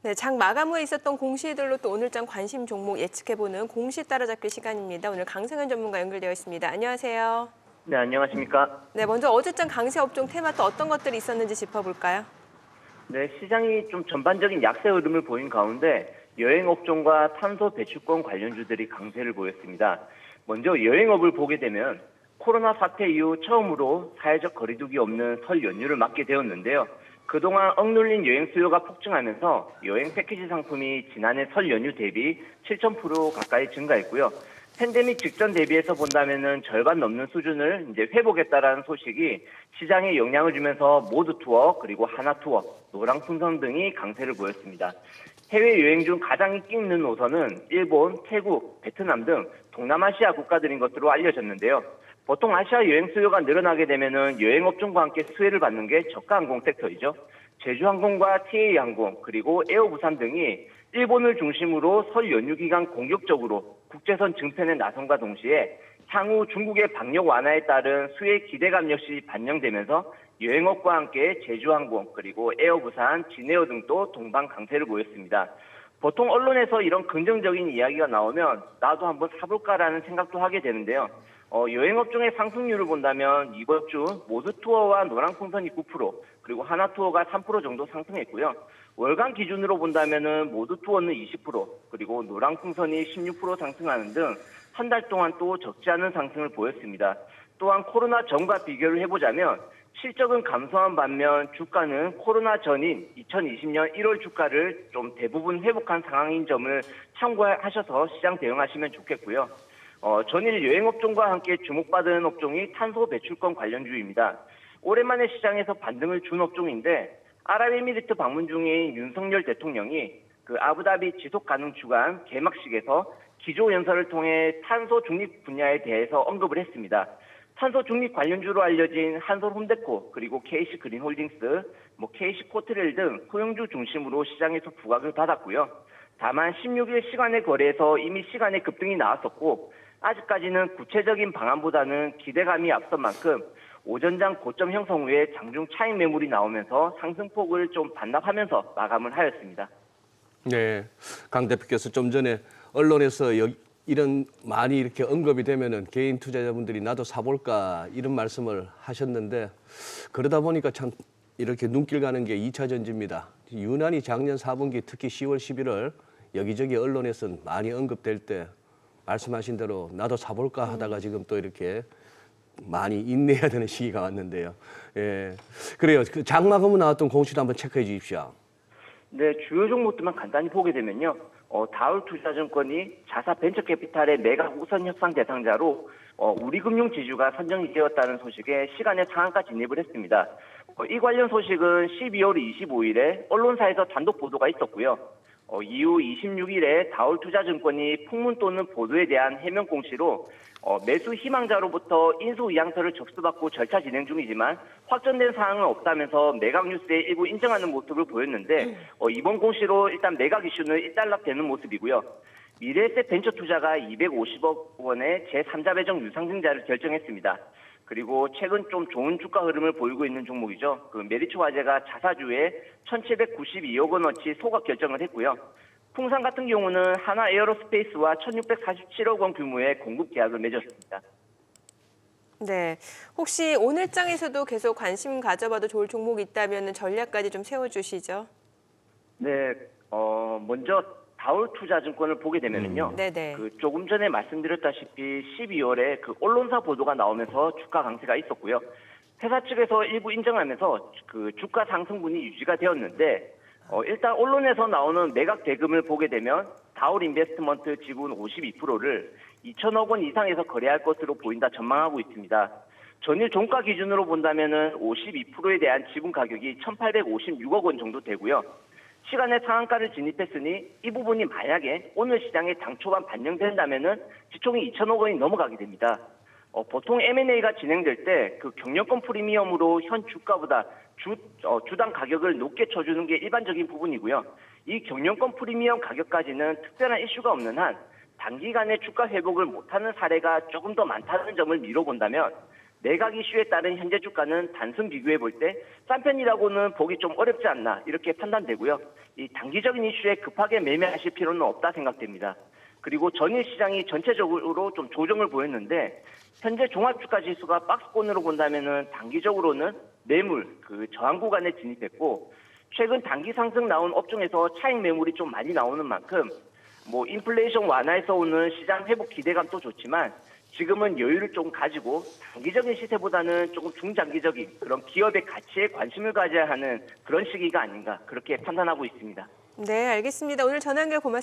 네, 장 마감 후에 있었던 공시들로 또 오늘장 관심 종목 예측해보는 공시 따라잡기 시간입니다. 오늘 강승현 전문가 연결되어 있습니다. 안녕하세요. 네, 안녕하십니까. 네, 먼저 어제장 강세 업종 테마 또 어떤 것들이 있었는지 짚어볼까요? 네, 시장이 좀 전반적인 약세 흐름을 보인 가운데 여행업종과 탄소 배출권 관련주들이 강세를 보였습니다. 먼저 여행업을 보게 되면 코로나 사태 이후 처음으로 사회적 거리두기 없는 설 연휴를 맞게 되었는데요. 그동안 억눌린 여행 수요가 폭증하면서 여행 패키지 상품이 지난해 설 연휴 대비 7,000% 가까이 증가했고요. 팬데믹 직전 대비해서 본다면은 절반 넘는 수준을 이제 회복했다라는 소식이 시장에 영향을 주면서 모두 투어 그리고 하나 투어, 노랑풍선 등이 강세를 보였습니다. 해외 여행 중 가장 인기 있는 노선은 일본, 태국, 베트남 등 동남아시아 국가들인 것으로 알려졌는데요. 보통 아시아 여행 수요가 늘어나게 되면은 여행업종과 함께 수혜를 받는 게 저가항공 섹터이죠. 제주항공과 TA항공 그리고 에어부산 등이 일본을 중심으로 설 연휴 기간 공격적으로 국제선 증편에 나선과 동시에 향후 중국의 방역 완화에 따른 수혜 기대감 역시 반영되면서 여행업과 함께 제주항공 그리고 에어부산, 진에어 등도 동반 강세를 보였습니다. 보통 언론에서 이런 긍정적인 이야기가 나오면 나도 한번 사볼까라는 생각도 하게 되는데요. 여행업종의 상승률을 본다면 이번 주 모두 투어와 노랑풍선이 9%, 그리고 하나 투어가 3% 정도 상승했고요. 월간 기준으로 본다면은 모두 투어는 20%, 그리고 노랑풍선이 16% 상승하는 등 한 달 동안 또 적지 않은 상승을 보였습니다. 또한 코로나 전과 비교를 해보자면 실적은 감소한 반면 주가는 코로나 전인 2020년 1월 주가를 좀 대부분 회복한 상황인 점을 참고하셔서 시장 대응하시면 좋겠고요. 전일 여행업종과 함께 주목받은 업종이 탄소 배출권 관련주입니다. 오랜만에 시장에서 반등을 준 업종인데 아랍에미리트 방문 중인 윤석열 대통령이 그 아부다비 지속가능주간 개막식에서 기조연설을 통해 탄소 중립 분야에 대해서 언급을 했습니다. 탄소 중립 관련주로 알려진 한솔홈데코 그리고 KC그린홀딩스, KC코트레일 등 소형주 중심으로 시장에서 부각을 받았고요. 다만 16일 시간의 거래에서 이미 시간의 급등이 나왔었고 아직까지는 구체적인 방안보다는 기대감이 앞선 만큼 오전장 고점 형성 후에 장중 차익 매물이 나오면서 상승폭을 좀 반납하면서 마감을 하였습니다. 네, 강 대표께서 좀 전에 언론에서 이런 많이 이렇게 언급이 되면은 개인 투자자분들이 나도 사볼까 이런 말씀을 하셨는데 그러다 보니까 참 이렇게 눈길 가는 게 2차 전지입니다. 유난히 작년 4분기 특히 10월, 11월 여기저기 언론에서는 많이 언급될 때 말씀하신 대로 나도 사볼까 하다가 지금 또 이렇게 많이 인내해야 되는 시기가 왔는데요. 예, 그래요. 그 장마감으로 나왔던 공시도 한번 체크해 주십시오. 네, 주요 종목들만 간단히 보게 되면요. 다울투자증권이 자사벤처캐피탈의 매각 우선 협상 대상자로 우리금융지주가 선정이 되었다는 소식에 시간에 상한가 진입을 했습니다. 이 관련 소식은 12월 25일에 언론사에서 단독 보도가 있었고요. 이후 26일에 다울투자증권이 풍문 또는 보도에 대한 해명 공시로 매수 희망자로부터 인수 의향서를 접수받고 절차 진행 중이지만 확정된 사항은 없다면서 매각 뉴스에 일부 인정하는 모습을 보였는데 이번 공시로 일단 매각 이슈는 일단락되는 모습이고요. 미래에셋 벤처투자가 250억 원의 제3자 배정 유상증자를 결정했습니다. 그리고 최근 좀 좋은 주가 흐름을 보이고 있는 종목이죠. 그 메리츠 화재가 자사주에 1,792억 원어치 소각 결정을 했고요. 풍산 같은 경우는 하나 에어로스페이스와 1,647억 원 규모의 공급 계약을 맺었습니다. 네, 혹시 오늘장에서도 계속 관심 가져봐도 좋을 종목이 있다면 전략까지 좀 세워주시죠. 네, 먼저 다울투자증권을 보게 되면은요. 네네. 그 조금 전에 말씀드렸다시피 12월에 그 언론사 보도가 나오면서 주가 강세가 있었고요. 회사 측에서 일부 인정하면서 그 주가 상승분이 유지가 되었는데 일단 언론에서 나오는 매각 대금을 보게 되면 다울인베스트먼트 지분 52%를 2천억 원 이상에서 거래할 것으로 보인다 전망하고 있습니다. 전일 종가 기준으로 본다면은 52%에 대한 지분 가격이 1,856억 원 정도 되고요. 시간에 상한가를 진입했으니 이 부분이 만약에 오늘 시장에 당 초반 반영된다면은 시총이 2천억 원이 넘어가게 됩니다. 보통 M&A가 진행될 때 그 경영권 프리미엄으로 현 주가보다 주당 가격을 높게 쳐주는 게 일반적인 부분이고요. 이 경영권 프리미엄 가격까지는 특별한 이슈가 없는 한 단기간에 주가 회복을 못하는 사례가 조금 더 많다는 점을 미뤄본다면 매각 이슈에 따른 현재 주가는 단순 비교해 볼 때 싼 편이라고는 보기 좀 어렵지 않나 이렇게 판단되고요. 이 단기적인 이슈에 급하게 매매하실 필요는 없다 생각됩니다. 그리고 전일 시장이 전체적으로 좀 조정을 보였는데 현재 종합주가 지수가 박스권으로 본다면은 단기적으로는 매물 저항 구간에 진입했고 최근 단기 상승 나온 업종에서 차익 매물이 좀 많이 나오는 만큼 인플레이션 완화에서 오는 시장 회복 기대감도 좋지만 지금은 여유를 좀 가지고 단기적인 시세보다는 조금 중장기적인 그런 기업의 가치에 관심을 가져야 하는 그런 시기가 아닌가 그렇게 판단하고 있습니다. 네, 알겠습니다. 오늘 전화 연결 고맙습니다.